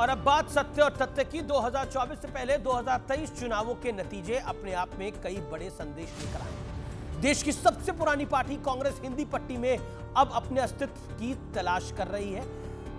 और अब बात सत्य और तथ्य की। 2024 से पहले 2023 चुनावों के नतीजे अपने आप में कई बड़े संदेश लेकर आए। देश की सबसे पुरानी पार्टी कांग्रेस हिंदी पट्टी में अब अपने अस्तित्व की तलाश कर रही है।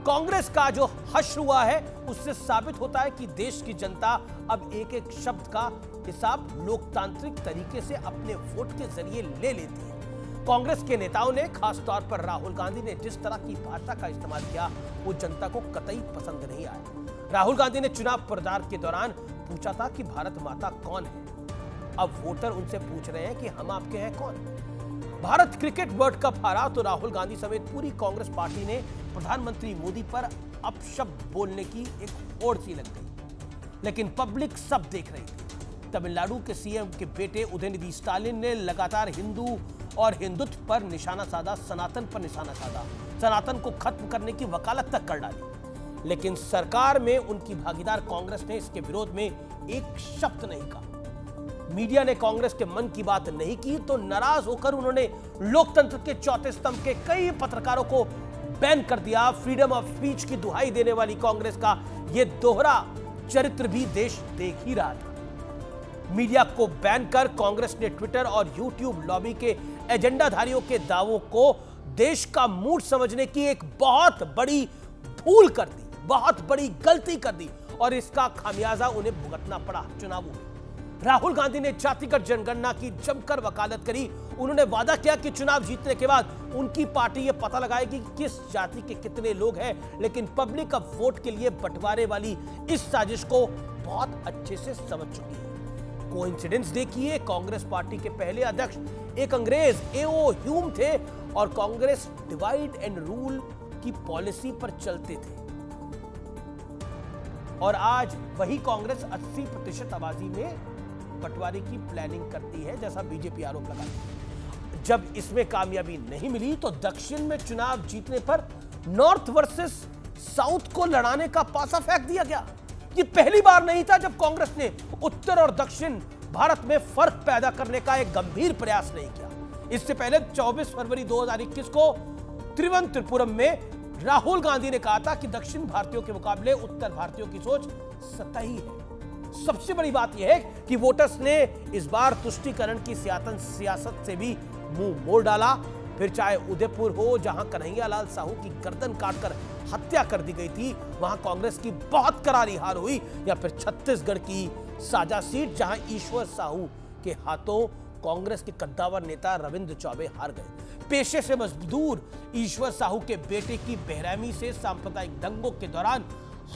कांग्रेस का जो हश्र हुआ है उससे साबित होता है कि देश की जनता अब एक एक शब्द का हिसाब लोकतांत्रिक तरीके से अपने वोट के जरिए ले लेती है। कांग्रेस के नेताओं ने, खासतौर पर राहुल गांधी ने जिस तरह की भाषा का इस्तेमाल किया वो जनता को कतई पसंद नहीं आया। राहुल गांधी ने चुनाव प्रचार के दौरान पूछा था कि भारत माता कौन है। अब वोटर उनसे पूछ रहे हैं कि हम आपके हैं कौन। भारत क्रिकेट वर्ल्ड कप हारा तो राहुल गांधी समेत पूरी कांग्रेस पार्टी ने प्रधानमंत्री मोदी पर अपशब्द बोलने की एक होड़ सी लग गई, लेकिन पब्लिक सब देख रही थी। तमिलनाडु के सीएम के बेटे उदयनिधि स्टालिन ने लगातार हिंदू और हिंदुत्व पर निशाना साधा, सनातन पर निशाना साधा, सनातन को खत्म करने की वकालत तक कर डाली। लेकिन सरकार में उनकी भागीदार कांग्रेस ने इसके विरोध में एक शब्द नहीं कहा। मीडिया ने कांग्रेस के मन की बात नहीं की तो नाराज होकर उन्होंने लोकतंत्र के चौथे स्तंभ के कई पत्रकारों को बैन कर दिया। फ्रीडम ऑफ स्पीच की दुहाई देने वाली कांग्रेस का यह दोहरा चरित्र भी देश देख ही रहा था। मीडिया को बैन कर कांग्रेस ने ट्विटर और यूट्यूब लॉबी के एजेंडाधारियों के दावों को देश का मूड समझने की एक बहुत बड़ी भूल कर दी, बहुत बड़ी गलती कर दी और इसका खामियाजा उन्हें भुगतना पड़ा। चुनावों में राहुल गांधी ने जातिगत जनगणना की जमकर वकालत करी। उन्होंने वादा किया कि चुनाव जीतने के बाद उनकी पार्टी यह पता लगाएगी कि किस जाति के कितने लोग हैं, लेकिन पब्लिक अब वोट के लिए बंटवारे वाली इस साजिश को बहुत अच्छे से समझ चुकी है। कोइंसिडेंस देखिए, कांग्रेस पार्टी के पहले अध्यक्ष एक अंग्रेज एओ ह्यूम थे और कांग्रेस डिवाइड एंड रूल की पॉलिसी पर चलते थे और आज वही कांग्रेस 80% आबादी में बंटवारे की प्लानिंग करती है, जैसा बीजेपी आरोप लगाती है। जब इसमें कामयाबी नहीं मिली तो दक्षिण में चुनाव जीतने पर नॉर्थ वर्सेस साउथ को लड़ाने का पासा फेंक दिया गया। ये पहली बार नहीं था जब कांग्रेस ने उत्तर और दक्षिण भारत में फर्क पैदा करने का एक गंभीर प्रयास नहीं किया। इससे पहले 24 फरवरी 2021 को त्रिवंतपुरम में राहुल गांधी ने कहा था कि दक्षिण भारतीयों के मुकाबले उत्तर भारतीयों की सोच सतही है। सबसे बड़ी बात यह है कि वोटर्स ने इस बार तुष्टीकरण की सियासत से भी मुंह मोड़ डाला। फिर चाहे उदयपुर हो जहां कन्हैयालाल साहू की गर्दन काटकर हत्या कर दी गई थी, वहां कांग्रेस की बहुत करारी हार हुई, या फिर छत्तीसगढ़ की साजा सीट जहां ईश्वर साहू के हाथों कांग्रेस के कद्दावर नेता रविंद्र चौबे हार गए। पेशे से मजदूर ईश्वर साहू के बेटे की बेरहमी से सांप्रदायिक दंगों के दौरान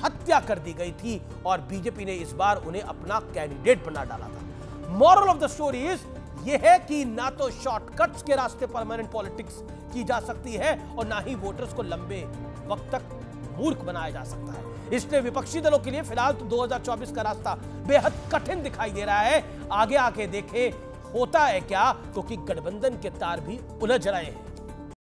हत्या कर दी गई थी और बीजेपी ने इस बार उन्हें अपना कैंडिडेट बना डाला था। Moral of the story is यह है कि ना तो शॉर्टकट्स के रास्ते परमानेंट पॉलिटिक्स की जा सकती है और ना ही वोटर्स को लंबे वक्त तक मूर्ख बनाया जा सकता है। इसलिए विपक्षी दलों के लिए फिलहाल तो 2024 का रास्ता बेहद कठिन दिखाई दे रहा है। आगे आके देखें होता है क्या, क्योंकि गठबंधन के तार भी उलझ रहे हैं।